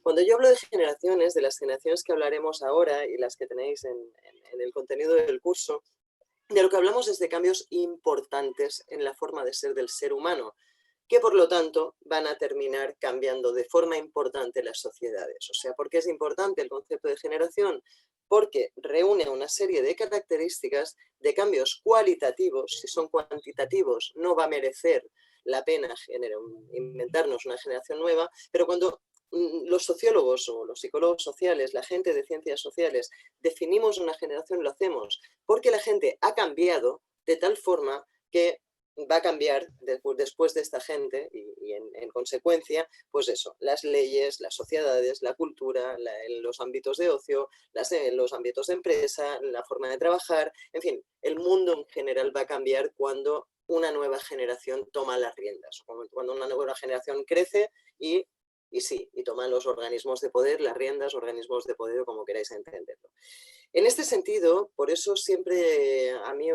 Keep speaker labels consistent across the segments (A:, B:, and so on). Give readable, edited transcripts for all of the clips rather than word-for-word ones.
A: Cuando yo hablo de generaciones, de las generaciones que hablaremos ahora y las que tenéis en el contenido del curso, de lo que hablamos es de cambios importantes en la forma de ser del ser humano, que por lo tanto van a terminar cambiando de forma importante las sociedades. O sea, ¿por qué es importante el concepto de generación? Porque reúne una serie de características de cambios cualitativos. Si son cuantitativos, no va a merecer la pena inventarnos una generación nueva, pero cuando los sociólogos o los psicólogos sociales, la gente de ciencias sociales, definimos una generación, lo hacemos porque la gente ha cambiado de tal forma que va a cambiar después de esta gente y en consecuencia, pues eso, las leyes, las sociedades, la cultura, los ámbitos de ocio, los ámbitos de empresa, la forma de trabajar, en fin, el mundo en general va a cambiar cuando una nueva generación toma las riendas, cuando una nueva generación crece y toma los organismos de poder, las riendas, organismos de poder, como queráis entenderlo. En este sentido, por eso siempre a mí,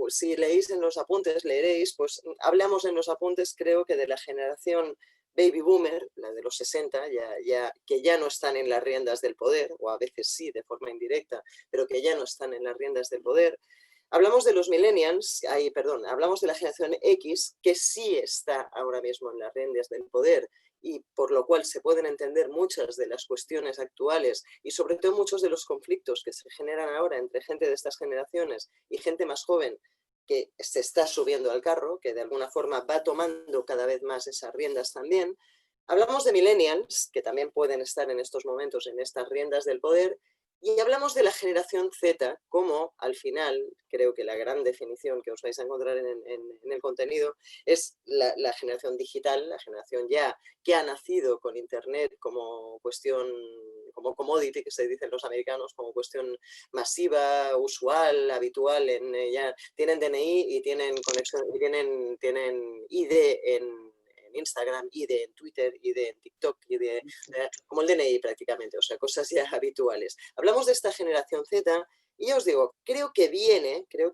A: si leéis en los apuntes, leeréis, pues hablamos en los apuntes, creo que de la generación baby boomer, la de los 60, que ya no están en las riendas del poder, o a veces sí, de forma indirecta, pero que ya no están en las riendas del poder. Hablamos de los millennials, hablamos de la generación X, que sí está ahora mismo en las riendas del poder y por lo cual se pueden entender muchas de las cuestiones actuales y sobre todo muchos de los conflictos que se generan ahora entre gente de estas generaciones y gente más joven que se está subiendo al carro, que de alguna forma va tomando cada vez más esas riendas también. Hablamos de millennials, que también pueden estar en estos momentos en estas riendas del poder, y hablamos de la generación Z como, al final, creo que la gran definición que os vais a encontrar en el contenido es la generación digital, la generación ya que ha nacido con Internet como cuestión, como commodity, que se dicen los americanos, como cuestión masiva, usual, habitual. Ya tienen DNI y tienen conexión, y tienen ID en Instagram, ID en Twitter, ID en TikTok, ID como el DNI prácticamente, o sea, cosas ya habituales. Hablamos de esta generación Z y ya os digo, creo que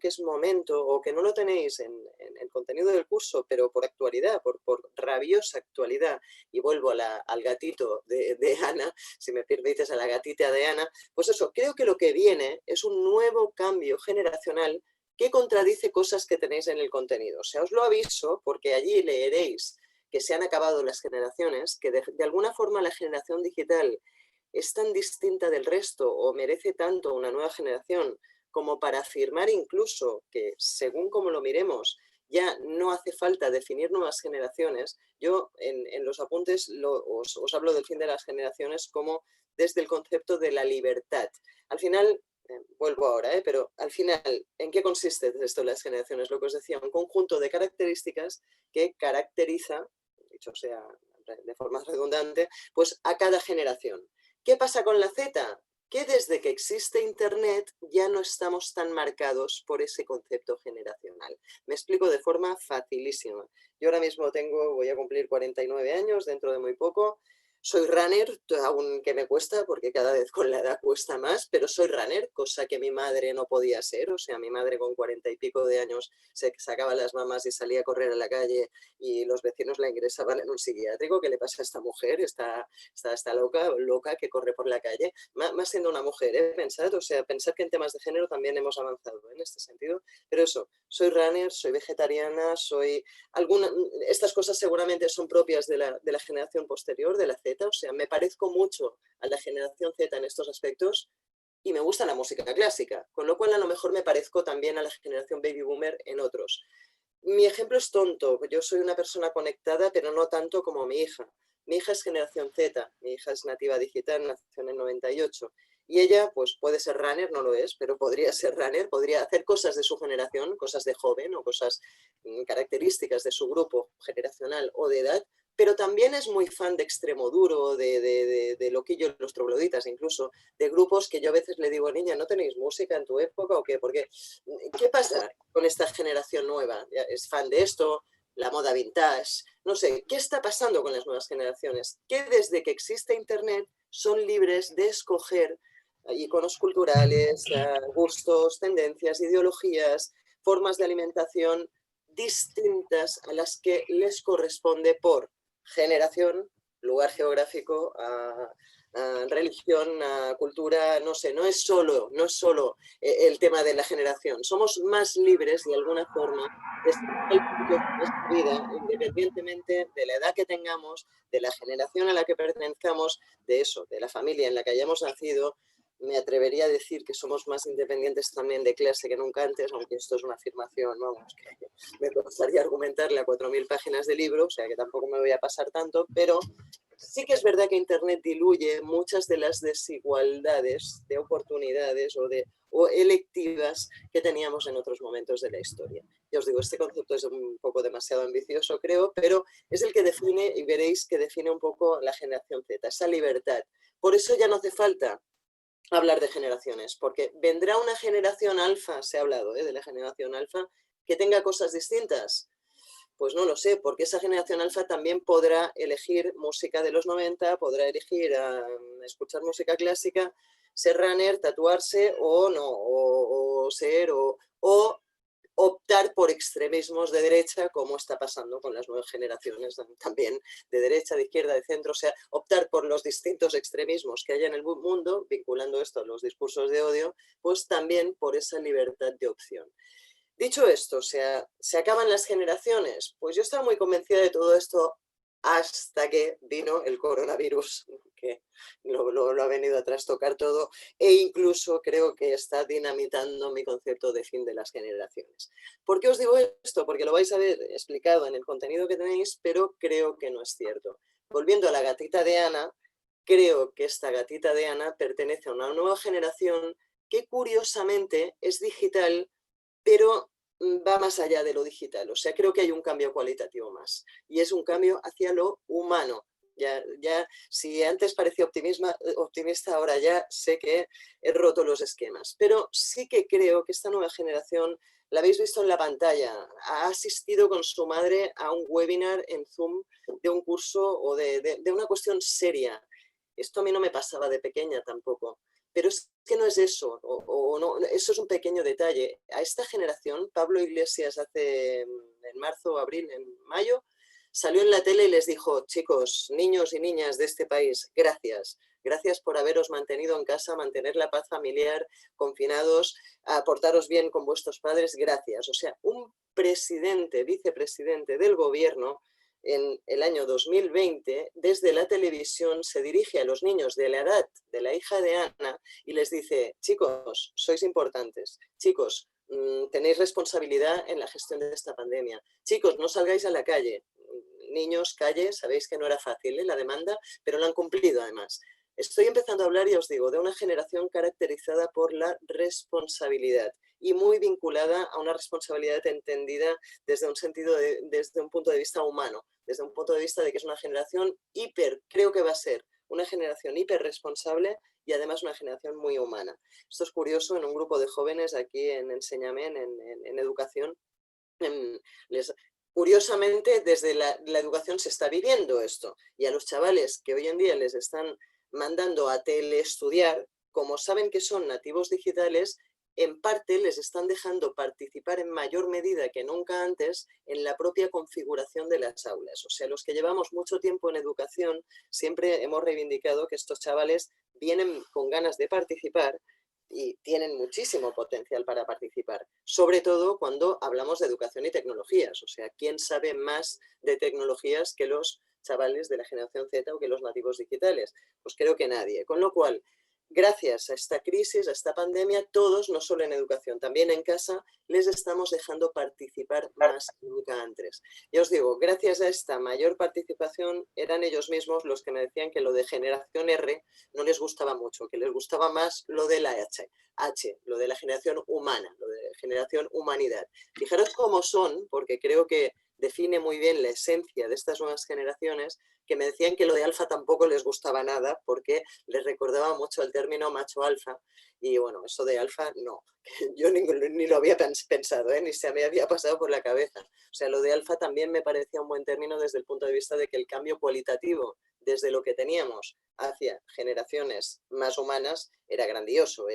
A: es momento, o que no lo tenéis en el contenido del curso, pero por actualidad, por rabiosa actualidad, y vuelvo al gatito de Ana, si me permites, a la gatita de Ana, pues eso, creo que lo que viene es un nuevo cambio generacional que contradice cosas que tenéis en el contenido. O sea, os lo aviso porque allí leeréis que se han acabado las generaciones, que de alguna forma la generación digital es tan distinta del resto o merece tanto una nueva generación como para afirmar incluso que según como lo miremos ya no hace falta definir nuevas generaciones. Yo en los apuntes os hablo del fin de las generaciones como desde el concepto de la libertad. Al final, vuelvo ahora, pero al final, ¿en qué consiste esto de las generaciones? Lo que os decía, un conjunto de características que caracteriza, dicho sea de forma redundante, pues a cada generación. ¿Qué pasa con la Z? Que desde que existe Internet ya no estamos tan marcados por ese concepto generacional. Me explico de forma facilísima. Yo ahora mismo voy a cumplir 49 años dentro de muy poco. Soy runner, aunque me cuesta, porque cada vez con la edad cuesta más, pero soy runner, cosa que mi madre no podía ser. O sea, mi madre con 40 y pico de años se sacaba las mamas y salía a correr a la calle y los vecinos la ingresaban en un psiquiátrico. ¿Qué le pasa a esta mujer? Está loca que corre por la calle. Más siendo una mujer, ¿eh? Pensad que en temas de género también hemos avanzado en este sentido. Pero eso, soy runner, soy vegetariana, estas cosas seguramente son propias de la generación posterior, de la Z. O sea, me parezco mucho a la generación Z en estos aspectos y me gusta la música clásica, con lo cual a lo mejor me parezco también a la generación baby boomer en otros. Mi ejemplo es tonto, yo soy una persona conectada, pero no tanto como mi hija. Mi hija es generación Z, mi hija es nativa digital, nació en el 98. Y ella, pues puede ser runner, no lo es, pero podría ser runner, podría hacer cosas de su generación, cosas de joven o cosas características de su grupo generacional o de edad, pero también es muy fan de Extremoduro, de Loquillo, los trogloditas, incluso de grupos que yo a veces le digo, niña, ¿no tenéis música en tu época o qué? Porque, ¿qué pasa con esta generación nueva? ¿Es fan de esto? La moda vintage, no sé, ¿qué está pasando con las nuevas generaciones? Que desde que existe Internet son libres de escoger iconos culturales, gustos, tendencias, ideologías, formas de alimentación distintas a las que les corresponde por generación, lugar geográfico, a religión, a cultura, no sé, no es solo el tema de la generación. Somos más libres de alguna forma de estar de nuestra vida, independientemente de la edad que tengamos, de la generación a la que pertenezcamos, de eso, de la familia en la que hayamos nacido. Me atrevería a decir que somos más independientes también de clase que nunca antes, aunque esto es una afirmación, vamos, que me costaría argumentarle a 4.000 páginas de libro, o sea que tampoco me voy a pasar tanto, pero sí que es verdad que Internet diluye muchas de las desigualdades de oportunidades o electivas que teníamos en otros momentos de la historia. Ya os digo, este concepto es un poco demasiado ambicioso, creo, pero es el que define, y veréis que define un poco la generación Z, esa libertad. Por eso ya no hace falta hablar de generaciones, porque vendrá una generación alfa, se ha hablado de la generación alfa, que tenga cosas distintas. Pues no lo sé, porque esa generación alfa también podrá elegir música de los 90, podrá elegir escuchar música clásica, ser runner, tatuarse o no, o optar por extremismos de derecha, como está pasando con las nuevas generaciones también de derecha, de izquierda, de centro, o sea, optar por los distintos extremismos que hay en el mundo, vinculando esto a los discursos de odio, pues también por esa libertad de opción. Dicho esto, o sea, ¿se acaban las generaciones? Pues yo estaba muy convencida de todo esto hasta que vino el coronavirus, que lo ha venido a trastocar todo, e incluso creo que está dinamitando mi concepto de fin de las generaciones. ¿Por qué os digo esto? Porque lo vais a ver explicado en el contenido que tenéis, pero creo que no es cierto. Volviendo a la gatita de Ana, creo que esta gatita de Ana pertenece a una nueva generación que curiosamente es digital, pero va más allá de lo digital. O sea, creo que hay un cambio cualitativo más y es un cambio hacia lo humano. Ya si antes parecía optimista, ahora ya sé que he roto los esquemas. Pero sí que creo que esta nueva generación, la habéis visto en la pantalla, ha asistido con su madre a un webinar en Zoom de un curso o de una cuestión seria. Esto a mí no me pasaba de pequeña tampoco. Pero es que no es eso, o no, eso es un pequeño detalle. A esta generación, Pablo Iglesias en marzo, abril, en mayo, salió en la tele y les dijo: chicos, niños y niñas de este país, gracias. Gracias por haberos mantenido en casa, mantener la paz familiar, confinados, portaros bien con vuestros padres, gracias. O sea, un presidente, vicepresidente del gobierno, en el año 2020, desde la televisión se dirige a los niños de la edad de la hija de Ana y les dice: chicos, sois importantes, chicos, tenéis responsabilidad en la gestión de esta pandemia, chicos, no salgáis a la calle, niños, calle, sabéis que no era fácil la demanda, pero lo han cumplido además. Estoy empezando a hablar, y os digo, de una generación caracterizada por la responsabilidad y muy vinculada a una responsabilidad entendida desde desde un punto de vista humano, desde un punto de vista de que es una generación creo que va a ser una generación hiper responsable y además una generación muy humana. Esto es curioso, en un grupo de jóvenes aquí en Enséñame, en educación, les, curiosamente desde la educación se está viviendo esto, y a los chavales que hoy en día les están mandando a teleestudiar, como saben que son nativos digitales, en parte les están dejando participar en mayor medida que nunca antes en la propia configuración de las aulas. O sea, los que llevamos mucho tiempo en educación siempre hemos reivindicado que estos chavales vienen con ganas de participar y tienen muchísimo potencial para participar, sobre todo cuando hablamos de educación y tecnologías. O sea, ¿quién sabe más de tecnologías que los chavales de la generación Z o que los nativos digitales? Pues creo que nadie. Con lo cual, gracias a esta crisis, a esta pandemia, todos, no solo en educación, también en casa, les estamos dejando participar más que nunca antes. Ya os digo, gracias a esta mayor participación, eran ellos mismos los que me decían que lo de generación R no les gustaba mucho, que les gustaba más lo de la H, lo de la generación humana, lo de generación humanidad. Fijaros cómo son, porque creo que define muy bien la esencia de estas nuevas generaciones, que me decían que lo de alfa tampoco les gustaba nada porque les recordaba mucho el término macho alfa, y bueno, eso de alfa no, yo ni lo había pensado, ni se me había pasado por la cabeza. O sea, lo de alfa también me parecía un buen término desde el punto de vista de que el cambio cualitativo desde lo que teníamos hacia generaciones más humanas era grandioso,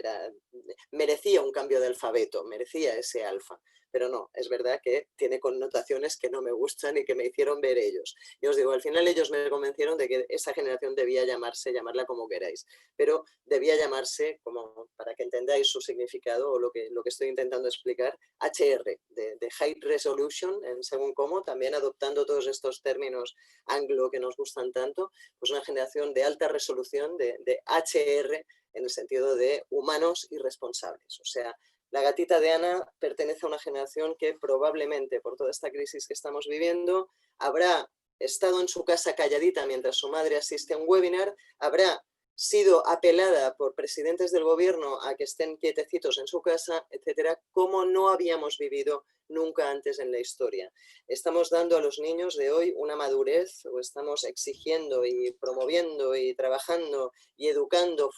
A: merecía un cambio de alfabeto, merecía ese alfa. pero no, es verdad que tiene connotaciones que no me gustan y que me hicieron ver ellos. Y os digo, al final ellos me convencieron de que esa generación debía llamarla como queráis, pero debía llamarse, como para que entendáis su significado o lo que estoy intentando explicar, HR, de High Resolution, en según cómo, también adoptando todos estos términos anglo que nos gustan tanto, pues una generación de alta resolución, de HR, en el sentido de humanos y responsables. O sea, la gatita de Ana pertenece a una generación que probablemente, por toda esta crisis que estamos viviendo, habrá estado en su casa calladita mientras su madre asiste a un webinar, habrá sido apelada por presidentes del gobierno a que estén quietecitos en su casa, etcétera, como no habíamos vivido nunca antes en la historia. Estamos dando a los niños de hoy una madurez, o estamos exigiendo y promoviendo y trabajando y educando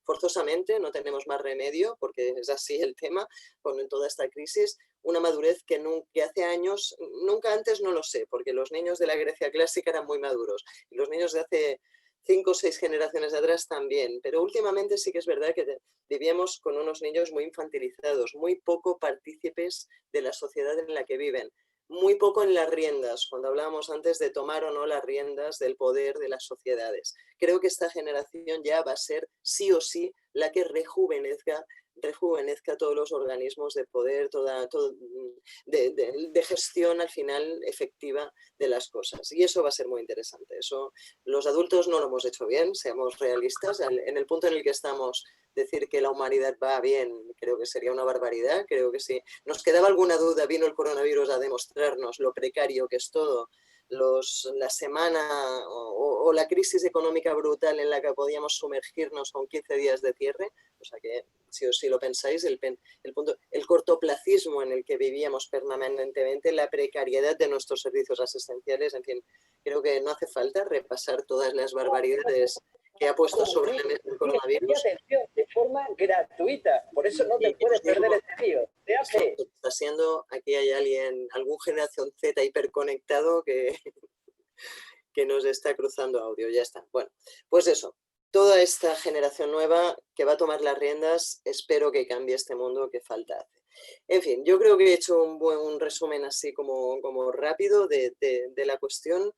A: forzosamente, no tenemos más remedio porque es así el tema con toda esta crisis, una madurez que hace años, nunca antes no lo sé, porque los niños de la Grecia clásica eran muy maduros y los niños de hace 5 o 6 generaciones atrás también, pero últimamente sí que es verdad que vivíamos con unos niños muy infantilizados, muy poco partícipes de la sociedad en la que viven, muy poco en las riendas, cuando hablábamos antes de tomar o no las riendas del poder de las sociedades. Creo que esta generación ya va a ser sí o sí la que rejuvenezca todos los organismos de poder, de gestión al final efectiva de las cosas. Y eso va a ser muy interesante. Eso, los adultos no lo hemos hecho bien, seamos realistas. En el punto en el que estamos, decir que la humanidad va bien, creo que sería una barbaridad. Creo que si nos quedaba alguna duda, vino el coronavirus a demostrarnos lo precario que es todo. La semana o la crisis económica brutal en la que podíamos sumergirnos con 15 días de cierre. O sea que, si lo pensáis, el cortoplacismo en el que vivíamos permanentemente, la precariedad de nuestros servicios asistenciales, en fin, creo que no hace falta repasar todas las barbaridades que ha puesto sobre la mesa el coronavirus.
B: Atención, de forma gratuita, por eso no te puedes perder este vídeo.
A: Está siendo, aquí hay algún generación Z hiperconectado que nos está cruzando audio, ya está. Bueno, pues eso, toda esta generación nueva que va a tomar las riendas, espero que cambie este mundo que falta hace. En fin, yo creo que he hecho un resumen así como rápido de la cuestión.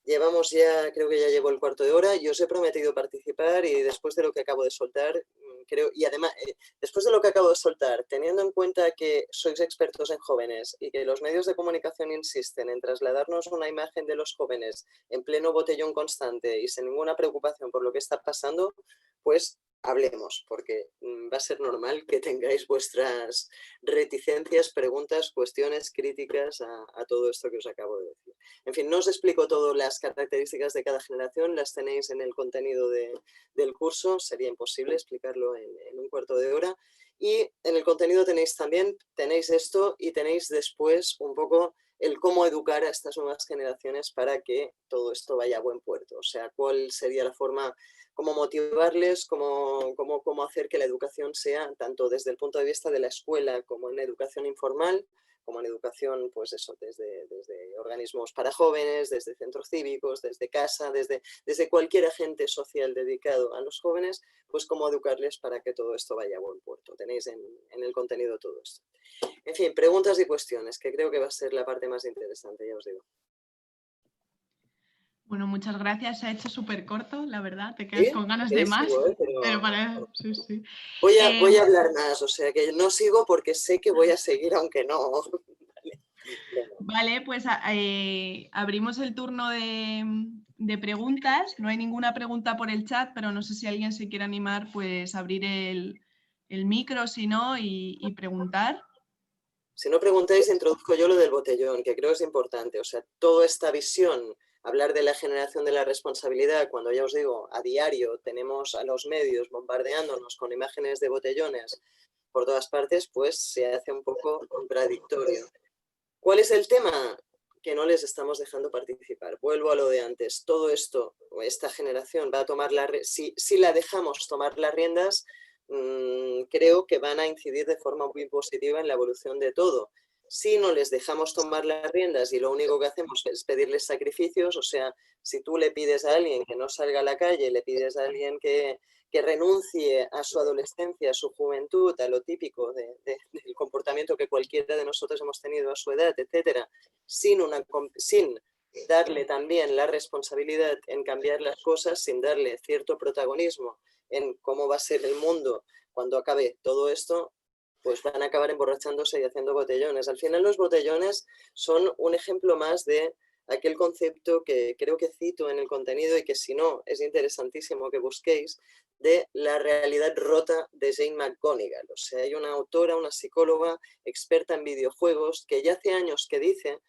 A: Llevamos ya, creo que ya llevo el cuarto de hora y os he prometido participar y después de lo que acabo de soltar, creo, y además, después de lo que acabo de soltar, teniendo en cuenta que sois expertos en jóvenes y que los medios de comunicación insisten en trasladarnos una imagen de los jóvenes en pleno botellón constante y sin ninguna preocupación por lo que está pasando, pues hablemos, porque va a ser normal que tengáis vuestras reticencias, preguntas, cuestiones, críticas a todo esto que os acabo de decir. En fin, no os explico todas las características de cada generación, las tenéis en el contenido del curso, sería imposible explicarlo en un cuarto de hora. Y en el contenido tenéis esto y tenéis después un poco el cómo educar a estas nuevas generaciones para que todo esto vaya a buen puerto. O sea, cuál sería la forma, cómo motivarles, cómo hacer que la educación sea, tanto desde el punto de vista de la escuela como en educación informal, como en educación, pues eso, desde organismos para jóvenes, desde centros cívicos, desde casa, desde cualquier agente social dedicado a los jóvenes, pues cómo educarles para que todo esto vaya a buen puerto. Tenéis en el contenido todo esto. En fin, preguntas y cuestiones, que creo que va a ser la parte más interesante, ya os digo.
C: Bueno, muchas gracias. Se ha hecho súper corto, la verdad. Te quedas con ganas de más. Pero para... sí.
A: Voy a hablar más, o sea que no sigo porque sé que voy a seguir, aunque no.
C: Vale, pues abrimos el turno de preguntas. No hay ninguna pregunta por el chat, pero no sé si alguien se quiere animar, pues abrir el micro, si no, y preguntar.
A: Si no preguntáis, introduzco yo lo del botellón, que creo es importante. O sea, toda esta visión, hablar de la generación de la responsabilidad, cuando ya os digo, a diario tenemos a los medios bombardeándonos con imágenes de botellones por todas partes, pues se hace un poco contradictorio. ¿Cuál es el tema? Que no les estamos dejando participar. Vuelvo a lo de antes. Todo esto, esta generación va a tomar si la dejamos tomar las riendas, creo que van a incidir de forma muy positiva en la evolución de todo. Si no les dejamos tomar las riendas y lo único que hacemos es pedirles sacrificios, o sea, si tú le pides a alguien que no salga a la calle, le pides a alguien que renuncie a su adolescencia, a su juventud, a lo típico del comportamiento que cualquiera de nosotros hemos tenido a su edad, etcétera, sin darle también la responsabilidad en cambiar las cosas, sin darle cierto protagonismo en cómo va a ser el mundo cuando acabe todo esto, pues van a acabar emborrachándose y haciendo botellones. Al final los botellones son un ejemplo más de aquel concepto que creo que cito en el contenido y que si no es interesantísimo que busquéis, de la realidad rota de Jane McGonigal. O sea, hay una autora, una psicóloga experta en videojuegos que ya hace años que dice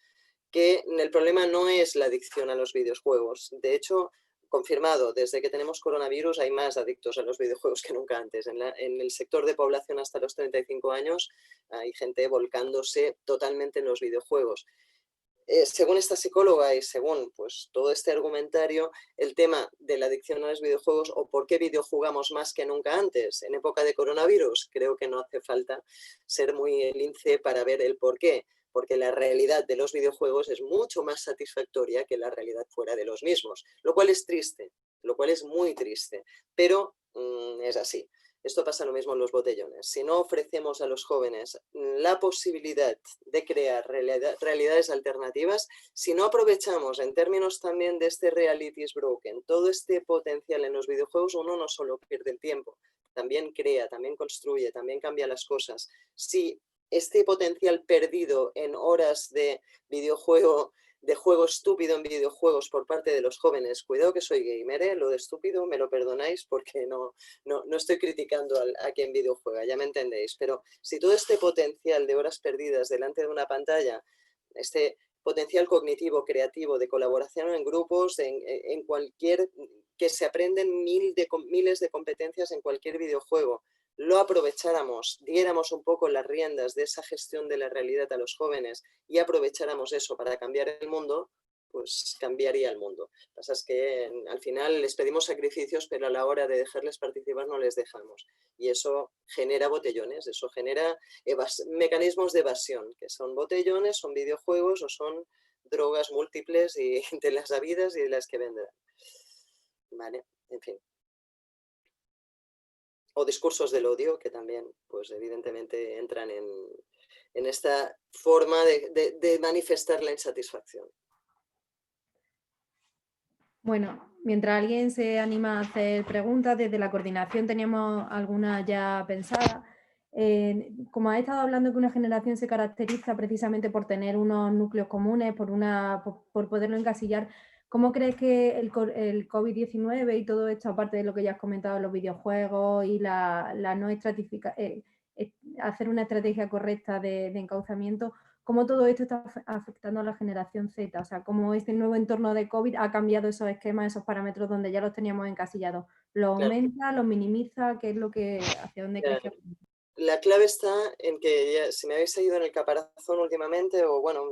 A: que el problema no es la adicción a los videojuegos. De hecho, confirmado, desde que tenemos coronavirus hay más adictos a los videojuegos que nunca antes. En el sector de población hasta los 35 años hay gente volcándose totalmente en los videojuegos. Según esta psicóloga y según pues, todo este argumentario, el tema de la adicción a los videojuegos o por qué videojugamos más que nunca antes en época de coronavirus, creo que no hace falta ser muy lince para ver el por qué, porque la realidad de los videojuegos es mucho más satisfactoria que la realidad fuera de los mismos, lo cual es triste, lo cual es muy triste, pero es así. Esto pasa lo mismo en los botellones. Si no ofrecemos a los jóvenes la posibilidad de crear realidades alternativas, si no aprovechamos en términos también de este reality is broken, todo este potencial en los videojuegos, uno no solo pierde el tiempo, también crea, también construye, también cambia las cosas. Si este potencial perdido en horas de videojuego, de juego estúpido en videojuegos por parte de los jóvenes, cuidado que soy gamer, lo de estúpido me lo perdonáis porque no estoy criticando a quien videojuega, ya me entendéis, pero si todo este potencial de horas perdidas delante de una pantalla, este potencial cognitivo, creativo, de colaboración en grupos, en cualquier, que se aprenden miles de competencias en cualquier videojuego, lo aprovecháramos, diéramos un poco las riendas de esa gestión de la realidad a los jóvenes y aprovecháramos eso para cambiar el mundo, pues cambiaría el mundo. Lo que pasa es que al final les pedimos sacrificios, pero a la hora de dejarles participar no les dejamos. Y eso genera botellones, eso genera mecanismos de evasión, que son botellones, son videojuegos o son drogas múltiples y de las habidas y de las que vendrán. Vale, en fin. O discursos del odio, que también, pues evidentemente entran en esta forma de manifestar la insatisfacción.
D: Bueno, mientras alguien se anima a hacer preguntas, desde la coordinación teníamos algunas ya pensadas. Como has estado hablando que una generación se caracteriza precisamente por tener unos núcleos comunes, por poderlo encasillar, ¿cómo crees que el COVID-19 y todo esto, aparte de lo que ya has comentado, los videojuegos y la no hacer una estrategia correcta de encauzamiento, cómo todo esto está afectando a la generación Z? O sea, cómo este nuevo entorno de COVID ha cambiado esos esquemas, esos parámetros donde ya los teníamos encasillados. ¿Lo aumenta, lo minimiza? ¿Qué es lo que, hacia dónde crees que apunta?
A: La clave está en que ya, si me habéis seguido en el caparazón últimamente, o bueno,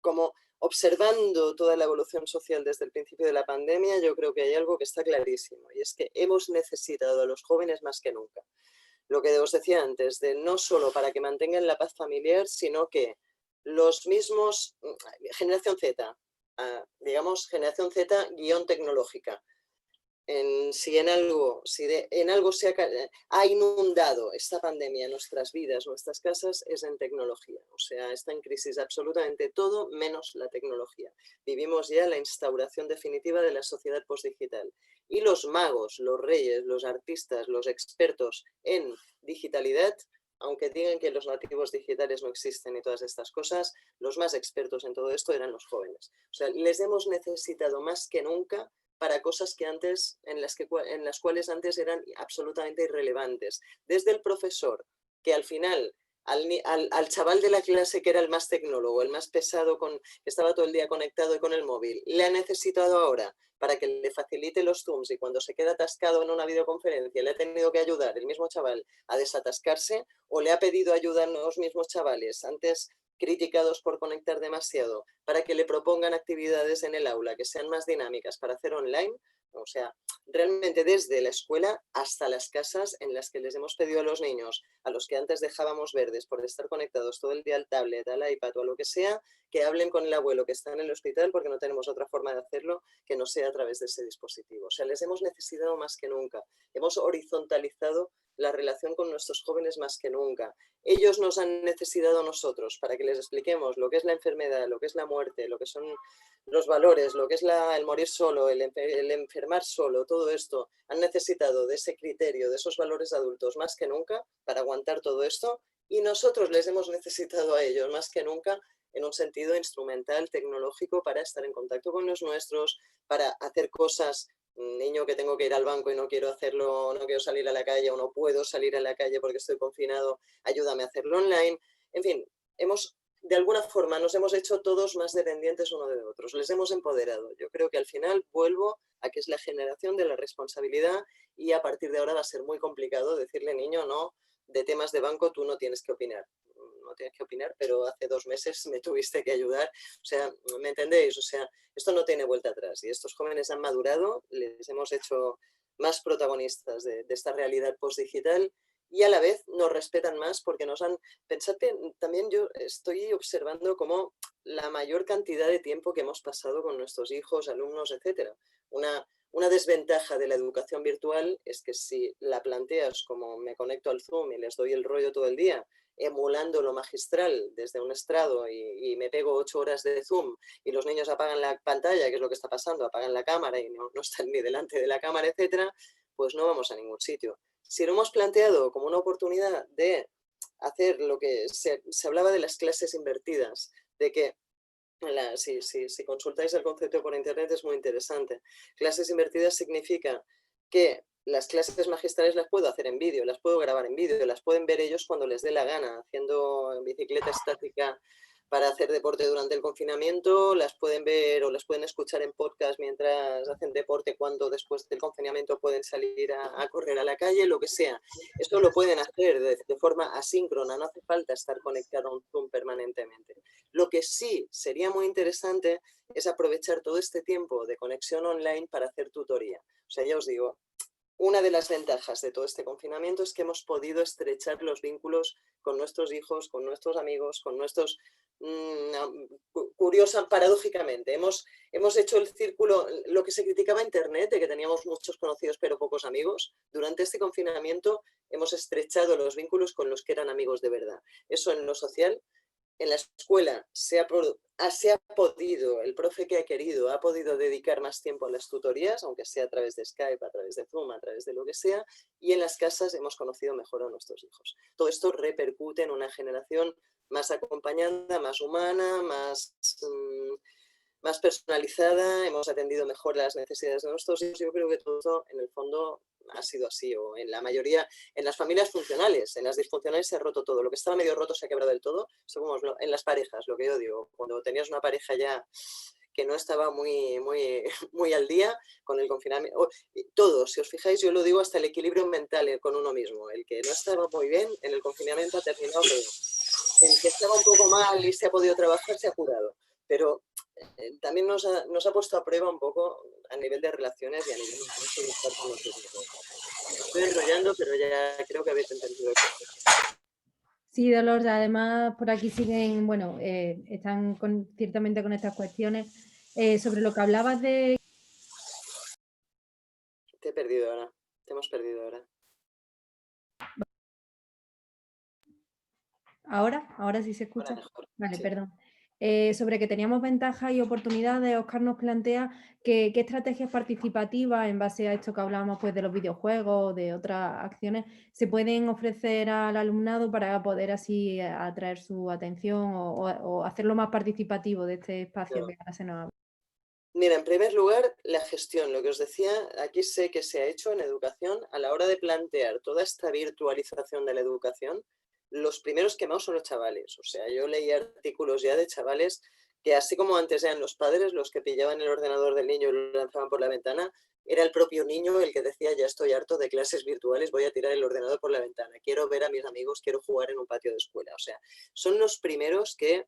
A: como observando toda la evolución social desde el principio de la pandemia, yo creo que hay algo que está clarísimo, y es que hemos necesitado a los jóvenes más que nunca. Lo que os decía antes, de no solo para que mantengan la paz familiar, sino que los mismos, generación Z, digamos generación Z guión tecnológica, si en algo se ha inundado esta pandemia nuestras vidas, nuestras casas, es en tecnología. O sea, está en crisis absolutamente todo menos la tecnología. Vivimos ya la instauración definitiva de la sociedad postdigital. Y los magos, los reyes, los artistas, los expertos en digitalidad, aunque digan que los nativos digitales no existen y todas estas cosas, los más expertos en todo esto eran los jóvenes. O sea, les hemos necesitado más que nunca para cosas que antes, en las cuales antes eran absolutamente irrelevantes. Desde el profesor, que al final al chaval de la clase que era el más tecnólogo, el más pesado, que estaba todo el día conectado y con el móvil, le ha necesitado ahora para que le facilite los Zooms, y cuando se queda atascado en una videoconferencia le ha tenido que ayudar el mismo chaval a desatascarse, o le ha pedido ayuda a los mismos chavales antes criticados por conectar demasiado, para que le propongan actividades en el aula que sean más dinámicas para hacer online. O sea, realmente desde la escuela hasta las casas en las que les hemos pedido a los niños, a los que antes dejábamos verdes por estar conectados todo el día al tablet, al iPad o a lo que sea, que hablen con el abuelo que está en el hospital porque no tenemos otra forma de hacerlo que no sea a través de ese dispositivo. O sea, les hemos necesitado más que nunca. Hemos horizontalizado la relación con nuestros jóvenes más que nunca. Ellos nos han necesitado a nosotros para que les expliquemos lo que es la enfermedad, lo que es la muerte, lo que son los valores, lo que es el morir solo, el enfermar solo, todo esto. Han necesitado de ese criterio, de esos valores adultos más que nunca para aguantar todo esto, y nosotros les hemos necesitado a ellos más que nunca en un sentido instrumental, tecnológico, para estar en contacto con los nuestros, para hacer cosas. Niño que tengo que ir al banco y no quiero hacerlo, no quiero salir a la calle o no puedo salir a la calle porque estoy confinado, ayúdame a hacerlo online. En fin, de alguna forma nos hemos hecho todos más dependientes uno de otros, les hemos empoderado. Yo creo que al final vuelvo a que es la generación de la responsabilidad, y a partir de ahora va a ser muy complicado decirle, niño, no, de temas de banco tú no tienes que opinar. No tienes que opinar, pero hace 2 meses me tuviste que ayudar. O sea, ¿me entendéis? O sea, esto no tiene vuelta atrás, y estos jóvenes han madurado, les hemos hecho más protagonistas de esta realidad postdigital, y a la vez nos respetan más porque nos han... Pensad que también yo estoy observando cómo la mayor cantidad de tiempo que hemos pasado con nuestros hijos, alumnos, etcétera. Una desventaja de la educación virtual es que si la planteas como me conecto al Zoom y les doy el rollo todo el día, emulando lo magistral desde un estrado, y me pego 8 horas de Zoom y los niños apagan la pantalla, que es lo que está pasando, apagan la cámara y no están ni delante de la cámara, etcétera, pues no vamos a ningún sitio. Si lo hemos planteado como una oportunidad de hacer lo que se hablaba de las clases invertidas, de que si consultáis el concepto por internet es muy interesante. Clases invertidas significa que las clases magistrales las puedo hacer en vídeo, las puedo grabar en vídeo, las pueden ver ellos cuando les dé la gana, haciendo bicicleta estática para hacer deporte durante el confinamiento, las pueden ver o las pueden escuchar en podcast mientras hacen deporte, cuando después del confinamiento pueden salir a correr a la calle, lo que sea. Esto lo pueden hacer de forma asíncrona, no hace falta estar conectado a un Zoom permanentemente. Lo que sí sería muy interesante es aprovechar todo este tiempo de conexión online para hacer tutoría. O sea, ya os digo, una de las ventajas de todo este confinamiento es que hemos podido estrechar los vínculos con nuestros hijos, con nuestros amigos, con nuestros... curiosa, paradójicamente, hemos hecho el círculo, lo que se criticaba en internet, de que teníamos muchos conocidos pero pocos amigos. Durante este confinamiento hemos estrechado los vínculos con los que eran amigos de verdad. Eso en lo social. En la escuela se ha podido, el profe que ha querido, ha podido dedicar más tiempo a las tutorías, aunque sea a través de Skype, a través de Zoom, a través de lo que sea, y en las casas hemos conocido mejor a nuestros hijos. Todo esto repercute en una generación más acompañada, más humana, más personalizada, hemos atendido mejor las necesidades de nuestros hijos. Yo creo que todo en el fondo ha sido así, o en la mayoría, en las familias funcionales. En las disfuncionales se ha roto todo, lo que estaba medio roto se ha quebrado del todo. Somos en las parejas, lo que yo digo, cuando tenías una pareja ya que no estaba muy al día con el confinamiento, todo, si os fijáis, yo lo digo, hasta el equilibrio mental con uno mismo, el que no estaba muy bien en el confinamiento ha terminado bien, el que estaba un poco mal y se ha podido trabajar se ha curado, pero también nos ha puesto a prueba un poco a nivel de relaciones y a nivel de estar con los hijos. Estoy enrollando, pero ya creo que habéis entendido el concepto.
D: Sí, Dolores, además por aquí siguen, bueno, están ciertamente con estas cuestiones. Sobre lo que hablabas de...
A: Te he perdido ahora, te hemos perdido ahora.
D: ¿Ahora sí se escucha? Vale,
A: sí.
D: perdón. Sobre que teníamos ventajas y oportunidades, Óscar nos plantea qué estrategias participativas, en base a esto que hablamos pues, de los videojuegos, de otras acciones, se pueden ofrecer al alumnado para poder así atraer su atención o hacerlo más participativo de este espacio que ahora se nos habla.
A: Mira, en primer lugar, la gestión, lo que os decía, aquí sé que se ha hecho en educación a la hora de plantear toda esta virtualización de la educación. Los primeros quemados son los chavales. O sea, yo leí artículos ya de chavales que, así como antes eran los padres los que pillaban el ordenador del niño y lo lanzaban por la ventana, era el propio niño el que decía, ya estoy harto de clases virtuales, voy a tirar el ordenador por la ventana, quiero ver a mis amigos, quiero jugar en un patio de escuela. O sea, son los primeros que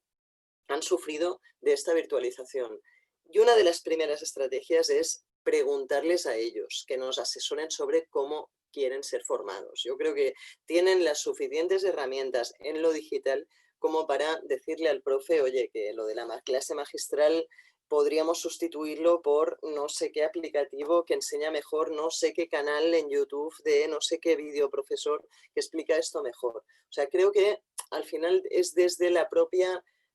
A: han sufrido de esta virtualización. Y una de las primeras estrategias es preguntarles a ellos, que nos asesoren sobre cómo quieren ser formados. Yo creo que tienen las suficientes herramientas en lo digital como para decirle al profe, oye, que lo de la clase magistral podríamos sustituirlo por no sé qué aplicativo que enseña mejor, no sé qué canal en YouTube de no sé qué vídeo profesor que explica esto mejor. O sea, creo que al final es desde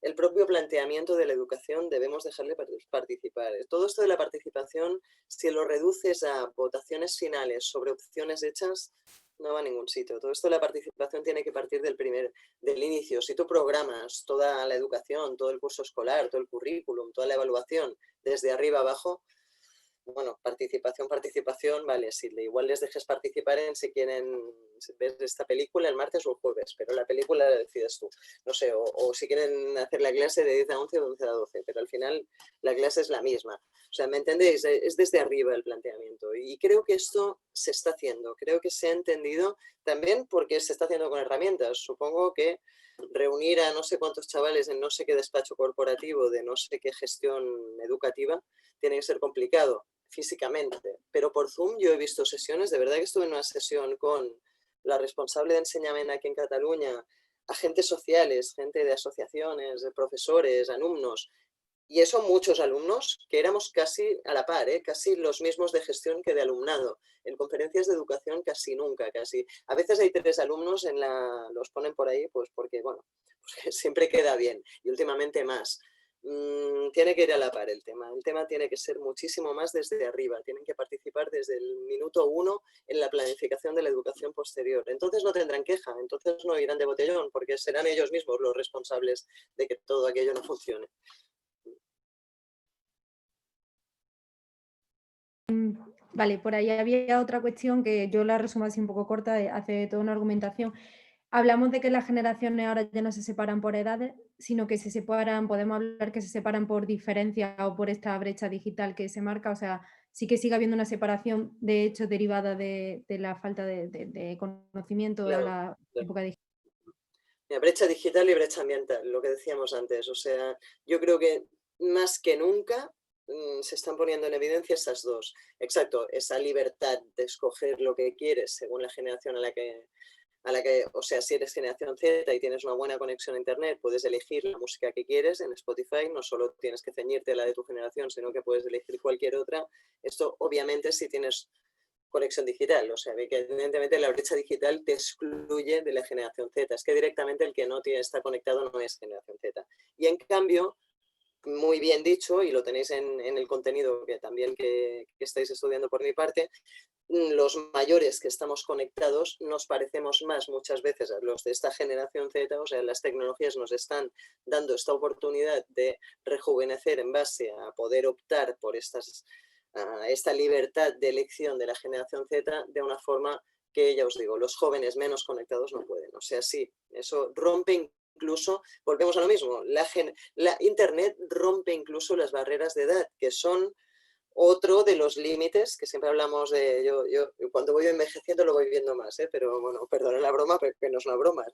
A: el propio planteamiento de la educación debemos dejarle participar. Todo esto de la participación, si lo reduces a votaciones finales sobre opciones hechas, no va a ningún sitio. Todo esto de la participación tiene que partir del inicio. Si tú programas toda la educación, todo el curso escolar, todo el currículum, toda la evaluación desde arriba abajo, bueno, participación, vale, si igual les dejes participar en si quieren ver esta película el martes o el jueves, pero la película la decides tú, no sé, o si quieren hacer la clase de 10 a 11 o de 11 a 12, pero al final la clase es la misma. O sea, ¿me entendéis? Es desde arriba el planteamiento y creo que esto se está haciendo, creo que se ha entendido también porque se está haciendo con herramientas. Supongo que reunir a no sé cuántos chavales en no sé qué despacho corporativo de no sé qué gestión educativa tiene que ser complicado físicamente, pero por Zoom yo he visto sesiones, de verdad que estuve en una sesión con la responsable de enseñamiento aquí en Cataluña, agentes sociales, gente de asociaciones, de profesores, alumnos, y eso muchos alumnos que éramos casi a la par, casi los mismos de gestión que de alumnado. En conferencias de educación casi nunca, casi. A veces hay 3 alumnos, los ponen por ahí, pues porque, bueno, pues siempre queda bien y últimamente más. Tiene que ir a la par el tema tiene que ser muchísimo más desde arriba, tienen que participar desde el minuto 1 en la planificación de la educación posterior. Entonces no tendrán queja, entonces no irán de botellón, porque serán ellos mismos los responsables de que todo aquello no funcione.
D: Vale, por ahí había otra cuestión que yo la resumo así un poco corta, hace toda una argumentación. Hablamos de que las generaciones ahora ya no se separan por edades, sino que se separan, podemos hablar que se separan por diferencia o por esta brecha digital que se marca, o sea, sí que sigue habiendo una separación, de hecho, derivada de la falta de conocimiento a la época digital.
A: Mira, brecha digital y brecha ambiental, lo que decíamos antes, o sea, yo creo que más que nunca se están poniendo en evidencia esas dos. Exacto, esa libertad de escoger lo que quieres según la generación a la que, o sea, si eres generación Z y tienes una buena conexión a internet, puedes elegir la música que quieres en Spotify, no solo tienes que ceñirte a la de tu generación, sino que puedes elegir cualquier otra. Esto obviamente si tienes conexión digital, o sea, que evidentemente la brecha digital te excluye de la generación Z, es que directamente el que no está conectado no es generación Z. Y en cambio, muy bien dicho, y lo tenéis en el contenido que también que estáis estudiando por mi parte, los mayores que estamos conectados nos parecemos más muchas veces a los de esta generación Z, o sea, las tecnologías nos están dando esta oportunidad de rejuvenecer en base a poder optar por esta libertad de elección de la generación Z de una forma que, ya os digo, los jóvenes menos conectados no pueden. O sea, sí, eso rompe incluso, volvemos a lo mismo, la Internet rompe incluso las barreras de edad, que son otro de los límites que siempre hablamos de, yo cuando voy envejeciendo lo voy viendo más, pero bueno, perdona la broma, pero que no es una broma,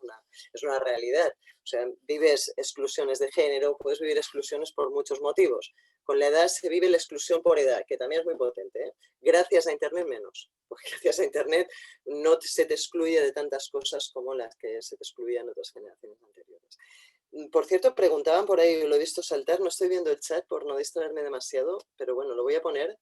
A: es una realidad. O sea, vives exclusiones de género, puedes vivir exclusiones por muchos motivos. Con la edad se vive la exclusión por edad, que también es muy potente. Gracias a Internet menos, porque gracias a Internet no se te excluye de tantas cosas como las que se te excluían en otras generaciones anteriores. Por cierto, preguntaban por ahí, lo he visto saltar, no estoy viendo el chat por no distraerme demasiado, pero bueno, lo voy a poner.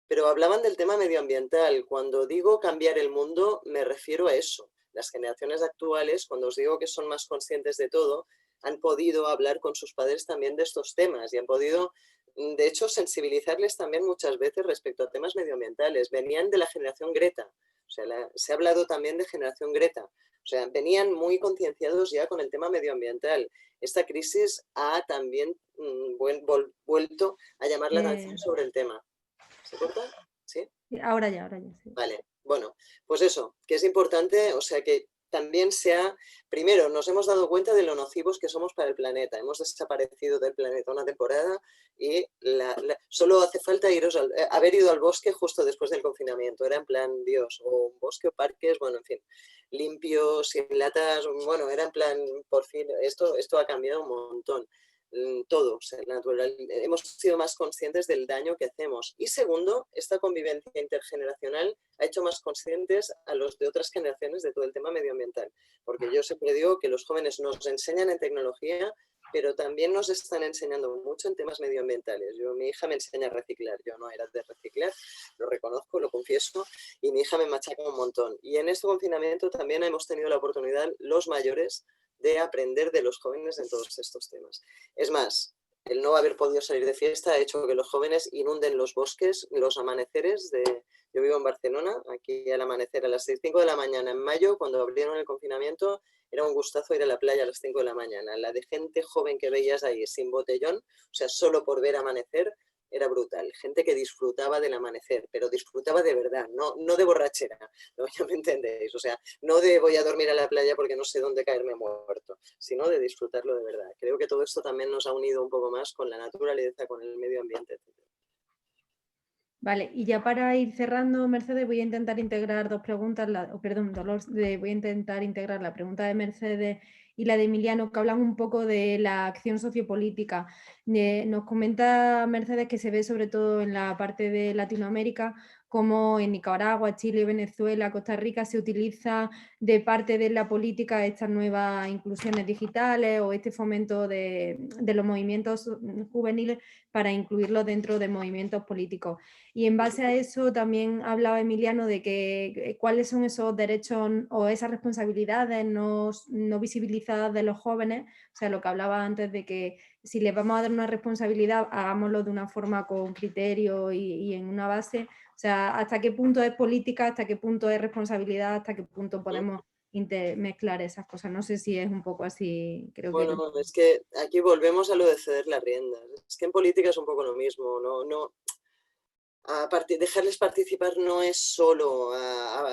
A: Pero hablaban del tema medioambiental. Cuando digo cambiar el mundo, me refiero a eso. Las generaciones actuales, cuando os digo que son más conscientes de todo, han podido hablar con sus padres también de estos temas y han podido, de hecho, sensibilizarles también muchas veces respecto a temas medioambientales. Venían de la generación Greta. O sea, se ha hablado también de generación Greta. O sea, venían muy concienciados ya con el tema medioambiental. Esta crisis ha también vuelto a llamar la atención sobre el tema. ¿Se corta? ¿Sí?
D: Ahora ya, sí.
A: Vale, bueno, pues eso, que es importante, o sea, que también primero, nos hemos dado cuenta de lo nocivos que somos para el planeta. Hemos desaparecido del planeta una temporada y solo hace falta haber ido al bosque justo después del confinamiento. Era en plan, Dios, o un bosque o parques, bueno, en fin, limpios, sin latas, bueno, era en plan, por fin, esto ha cambiado un montón. todo, o sea, hemos sido más conscientes del daño que hacemos. Y segundo, esta convivencia intergeneracional ha hecho más conscientes a los de otras generaciones de todo el tema medioambiental. Porque yo siempre digo que los jóvenes nos enseñan en tecnología, pero también nos están enseñando mucho en temas medioambientales. Mi hija me enseña a reciclar, yo no era de reciclar, lo reconozco, lo confieso, y mi hija me machaca un montón. Y en este confinamiento también hemos tenido la oportunidad, los mayores, de aprender de los jóvenes en todos estos temas. Es más, el no haber podido salir de fiesta ha hecho que los jóvenes inunden los bosques, los amaneceres de... Yo vivo en Barcelona, aquí al amanecer a las 5 de la mañana en mayo, cuando abrieron el confinamiento, era un gustazo ir a la playa a las 5 de la mañana. La de gente joven que veías ahí sin botellón, o sea, solo por ver amanecer, era brutal. Gente que disfrutaba del amanecer, pero disfrutaba de verdad, no de borrachera, ¿no? Ya me entendéis. O sea, no de voy a dormir a la playa porque no sé dónde caerme muerto, sino de disfrutarlo de verdad. Creo que todo esto también nos ha unido un poco más con la naturaleza, con el medio ambiente, etc.
D: Vale, y ya para ir cerrando, Mercedes, voy a intentar integrar dos preguntas, Dolores, voy a intentar integrar la pregunta de Mercedes y la de Emiliano, que hablan un poco de la acción sociopolítica. Nos comenta Mercedes que se ve sobre todo en la parte de Latinoamérica, como en Nicaragua, Chile, Venezuela, Costa Rica se utiliza de parte de la política estas nuevas inclusiones digitales o este fomento de los movimientos juveniles para incluirlos dentro de movimientos políticos. Y en base a eso también hablaba Emiliano de que cuáles son esos derechos o esas responsabilidades no visibilizadas de los jóvenes, o sea, lo que hablaba antes de que si les vamos a dar una responsabilidad, hagámoslo de una forma con criterio y en una base, o sea, hasta qué punto es política, hasta qué punto es responsabilidad, hasta qué punto podemos mezclar esas cosas. No sé si es un poco así, creo que...
A: Bueno, es que aquí volvemos a lo de ceder las riendas. Es que en política es un poco lo mismo, no dejarles participar no es solo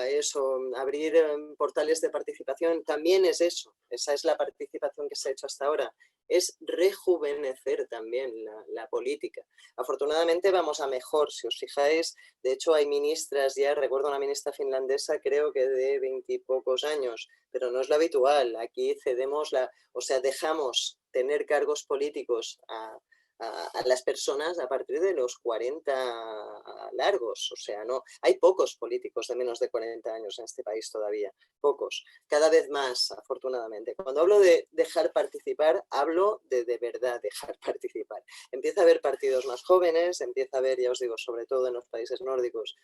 A: eso, abrir portales de participación, también es eso, esa es la participación que se ha hecho hasta ahora, es rejuvenecer también la política. Afortunadamente vamos a mejor, si os fijáis, de hecho hay ministras ya, recuerdo una ministra finlandesa creo que de 20 y pocos años, pero no es lo habitual, aquí cedemos o sea, dejamos tener cargos políticos a las personas a partir de los 40 largos, o sea, no hay pocos políticos de menos de 40 años en este país todavía, pocos, cada vez más, afortunadamente. Cuando hablo de dejar participar, hablo de verdad dejar participar. Empieza a haber partidos más jóvenes, empieza a haber, ya os digo, sobre todo en los países nórdicos,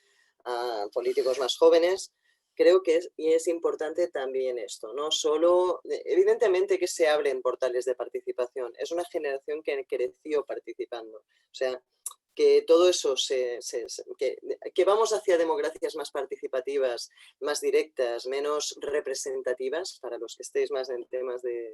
A: políticos más jóvenes. Creo que es importante también esto, no solo, evidentemente que se abren portales de participación, es una generación que creció participando, o sea, que todo eso, que vamos hacia democracias más participativas, más directas, menos representativas, para los que estéis más en temas de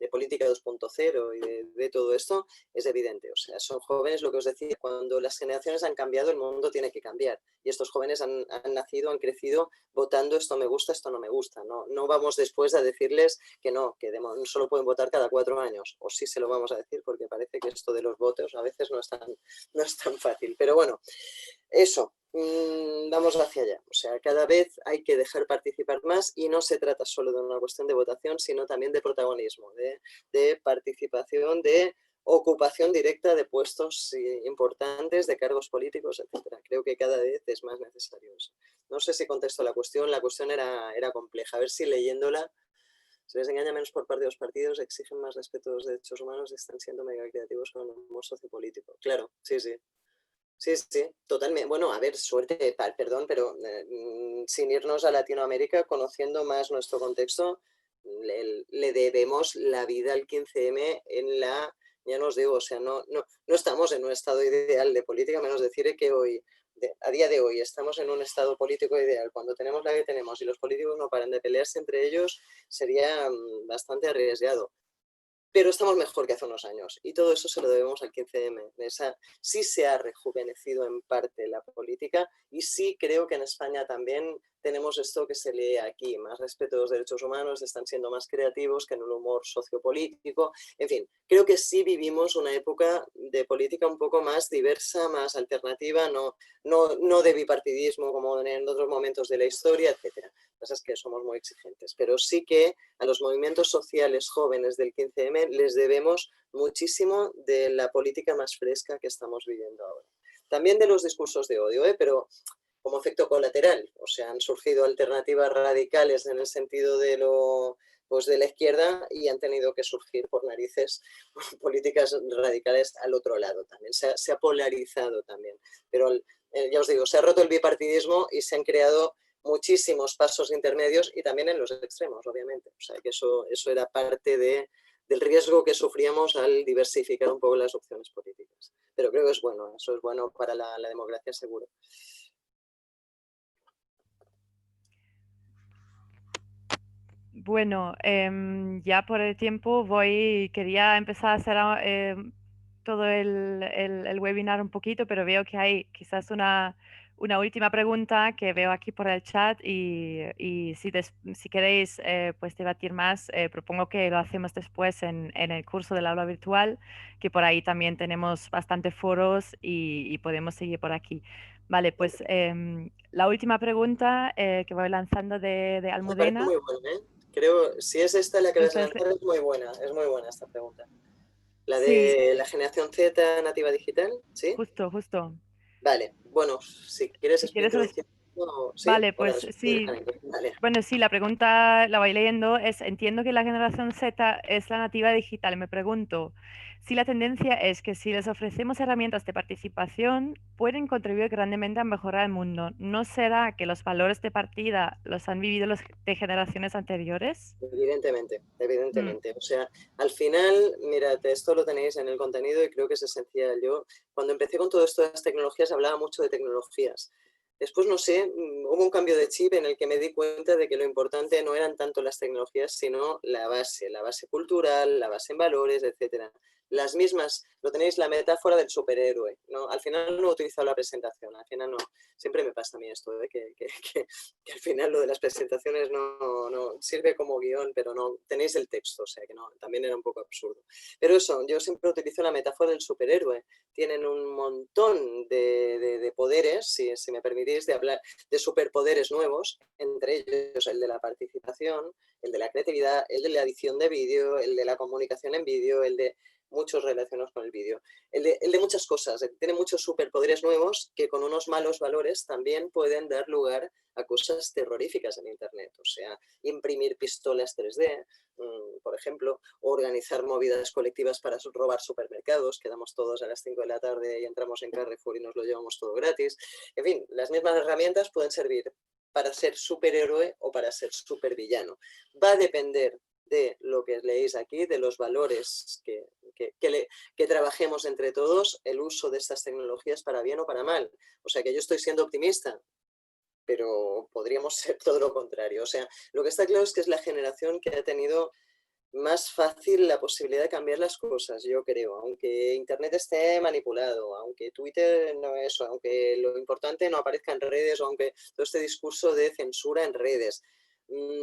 A: política 2.0 y de todo esto, es evidente. O sea, son jóvenes, lo que os decía, cuando las generaciones han cambiado, el mundo tiene que cambiar. Y estos jóvenes han nacido, han crecido votando esto me gusta, esto no me gusta. No vamos después a decirles que no solo pueden votar cada 4 años. O sí se lo vamos a decir porque parece que esto de los votos a veces no es tan fácil. Pero bueno, eso. Vamos hacia allá, o sea, cada vez hay que dejar participar más y no se trata solo de una cuestión de votación, sino también de protagonismo, de participación, de ocupación directa de puestos importantes, de cargos políticos, etc. Creo que cada vez es más necesario eso. No sé si contesto la cuestión era compleja, a ver si leyéndola se les engaña menos por parte de los partidos, exigen más respeto a los derechos humanos y están siendo mega creativos con el humor sociopolítico. Claro, sí. Sí, totalmente. Bueno, a ver, suerte, perdón, pero sin irnos a Latinoamérica, conociendo más nuestro contexto, le debemos la vida al 15M ya nos digo, o sea, no estamos en un estado ideal de política, menos decir que hoy, a día de hoy, estamos en un estado político ideal. Cuando tenemos la que tenemos y los políticos no paran de pelearse entre ellos, sería bastante arriesgado. Pero estamos mejor que hace unos años y todo eso se lo debemos al 15M. Sí se ha rejuvenecido en parte la política y sí creo que en España también tenemos esto que se lee aquí, más respeto a los derechos humanos, están siendo más creativos que en un humor sociopolítico. En fin, creo que sí vivimos una época de política un poco más diversa, más alternativa, no de bipartidismo como en otros momentos de la historia, etc. Lo que pasa es que somos muy exigentes, pero sí que a los movimientos sociales jóvenes del 15M les debemos muchísimo de la política más fresca que estamos viviendo ahora. También de los discursos de odio, pero como efecto colateral. O sea, han surgido alternativas radicales en el sentido de de la izquierda y han tenido que surgir por narices políticas radicales al otro lado también. Se ha polarizado también. Pero ya os digo, se ha roto el bipartidismo y se han creado muchísimos pasos intermedios y también en los extremos, obviamente. O sea, que eso era parte del riesgo que sufríamos al diversificar un poco las opciones políticas. Pero creo que es bueno, eso es bueno para la democracia, seguro.
E: Bueno, ya por el tiempo quería empezar a hacer todo el webinar un poquito, pero veo que hay quizás una última pregunta que veo aquí por el chat y si queréis pues debatir más, propongo que lo hacemos después en el curso del aula virtual, que por ahí también tenemos bastante foros y podemos seguir por aquí. Vale, pues la última pregunta que voy lanzando de Almudena.
A: Me parece muy buena, ¿eh? Creo, si es esta la que vas a lanzar, es muy buena esta pregunta. La de la generación Z nativa digital, ¿sí?
E: Justo.
A: Vale, bueno, si quieres explicar un poquito, ¿sí?
E: Vale, pues sí.
A: Vale.
E: Bueno, sí, la pregunta la voy leyendo. Entiendo que la generación Z es la nativa digital. Me pregunto si la tendencia es que si les ofrecemos herramientas de participación, pueden contribuir grandemente a mejorar el mundo. ¿No será que los valores de partida los han vivido los de generaciones anteriores?
A: Evidentemente. O sea, al final, mirad, esto lo tenéis en el contenido y creo que es esencial. Yo, cuando empecé con todo esto de las tecnologías, hablaba mucho de tecnologías. Después, no sé, hubo un cambio de chip en el que me di cuenta de que lo importante no eran tanto las tecnologías, sino la base cultural, la base en valores, etcétera. Las mismas, lo tenéis la metáfora del superhéroe, ¿no? Al final no he utilizado la presentación, al final no. Siempre me pasa a mí esto, que al final lo de las presentaciones no sirve como guión, pero no tenéis el texto, o sea que no, también era un poco absurdo. Pero eso, yo siempre utilizo la metáfora del superhéroe. Tienen un montón de poderes, si me permitís, de hablar de superpoderes nuevos, entre ellos el de la participación, el de la creatividad, el de la edición de vídeo, el de la comunicación en vídeo, el de muchos relacionados con el vídeo, el de muchas cosas. Tiene muchos superpoderes nuevos que con unos malos valores también pueden dar lugar a cosas terroríficas en Internet. O sea, imprimir pistolas 3D, por ejemplo, o organizar movidas colectivas para robar supermercados. Quedamos todos a las 5 de la tarde y entramos en Carrefour y nos lo llevamos todo gratis. En fin, las mismas herramientas pueden servir para ser superhéroe o para ser supervillano. Va a depender de lo que leéis aquí, de los valores que trabajemos entre todos, el uso de estas tecnologías para bien o para mal. O sea que yo estoy siendo optimista, pero podríamos ser todo lo contrario. O sea, lo que está claro es que es la generación que ha tenido más fácil la posibilidad de cambiar las cosas, yo creo, aunque Internet esté manipulado, aunque Twitter no es eso, aunque lo importante no aparezca en redes, o aunque todo este discurso de censura en redes.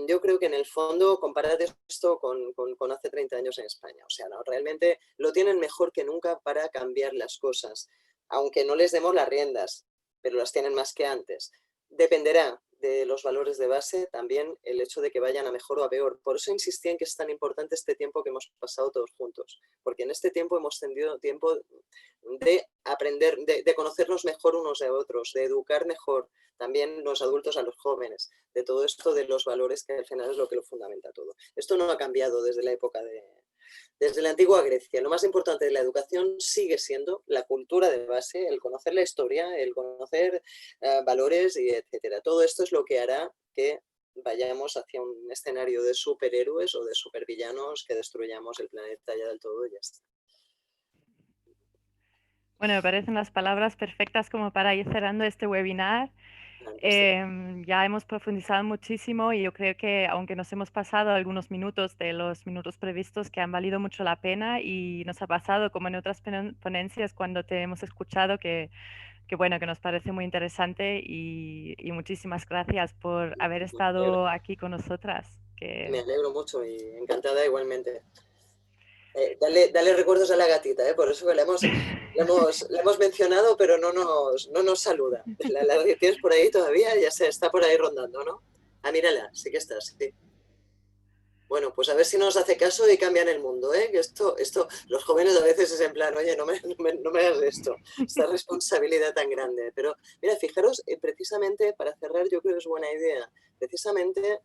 A: Yo creo que en el fondo, comparad esto con hace 30 años en España. O sea, no, realmente lo tienen mejor que nunca para cambiar las cosas, aunque no les demos las riendas, pero las tienen más que antes. Dependerá de los valores de base también el hecho de que vayan a mejor o a peor. Por eso insistí en que es tan importante este tiempo que hemos pasado todos juntos, porque en este tiempo hemos tenido tiempo de aprender, de conocernos mejor unos a otros, de educar mejor también los adultos a los jóvenes, de todo esto de los valores que al final es lo que lo fundamenta todo. Esto no ha cambiado desde la época desde la antigua Grecia. Lo más importante de la educación sigue siendo la cultura de base, el conocer la historia, el conocer valores, y etcétera. Todo esto es lo que hará que vayamos hacia un escenario de superhéroes o de supervillanos que destruyamos el planeta ya del todo y ya está.
E: Bueno, me parecen las palabras perfectas como para ir cerrando este webinar. Ya hemos profundizado muchísimo y yo creo que aunque nos hemos pasado algunos minutos de los minutos previstos que han valido mucho la pena, y nos ha pasado como en otras ponencias cuando te hemos escuchado que bueno, que nos parece muy interesante y muchísimas gracias por haber estado aquí con nosotras.
A: Me alegro mucho y encantada igualmente. Dale recuerdos a la gatita, por eso que la hemos mencionado, pero no nos saluda. La tienes por ahí todavía, ya está por ahí rondando, ¿no? Ah, mírala, sí que estás, sí. Bueno, pues a ver si nos hace caso y cambian el mundo, ¿eh? Que esto, los jóvenes a veces es en plan, oye, no me hagas esto, esta responsabilidad tan grande. Pero mira, fijaros, precisamente para cerrar, yo creo que es buena idea, precisamente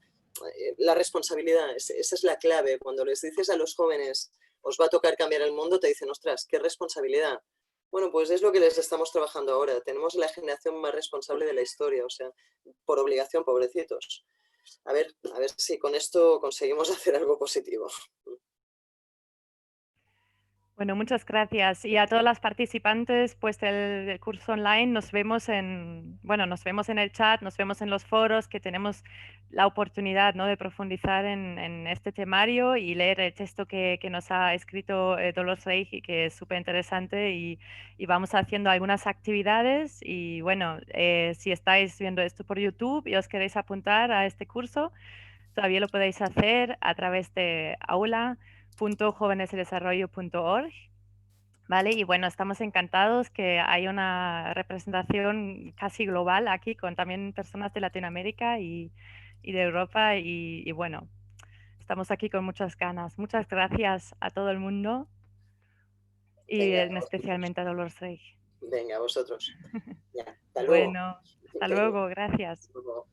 A: la responsabilidad, esa es la clave. Cuando les dices a los jóvenes, os va a tocar cambiar el mundo, te dicen, ostras, qué responsabilidad. Bueno, pues es lo que les estamos trabajando ahora. Tenemos la generación más responsable de la historia, o sea, por obligación, pobrecitos. A ver si con esto conseguimos hacer algo positivo.
E: Bueno, muchas gracias. Y a todas las participantes pues, del curso online, nos vemos nos vemos en el chat, nos vemos en los foros, que tenemos la oportunidad, ¿no?, de profundizar en este temario y leer el texto que nos ha escrito Dolores Reig, que es súper interesante, y vamos haciendo algunas actividades. Y bueno, si estáis viendo esto por YouTube y os queréis apuntar a este curso, todavía lo podéis hacer a través de aula.jovenesdesarrollo.org, ¿vale? Y bueno, estamos encantados que hay una representación casi global aquí, con también personas de Latinoamérica y de Europa, y bueno, estamos aquí con muchas ganas. Muchas gracias a todo el mundo y
A: Venga,
E: especialmente a Dolores Reig.
A: venga, vosotros. Ya, hasta luego.
E: Bueno, hasta
A: Venga,
E: luego, gracias.
A: hasta luego.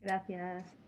D: Gracias.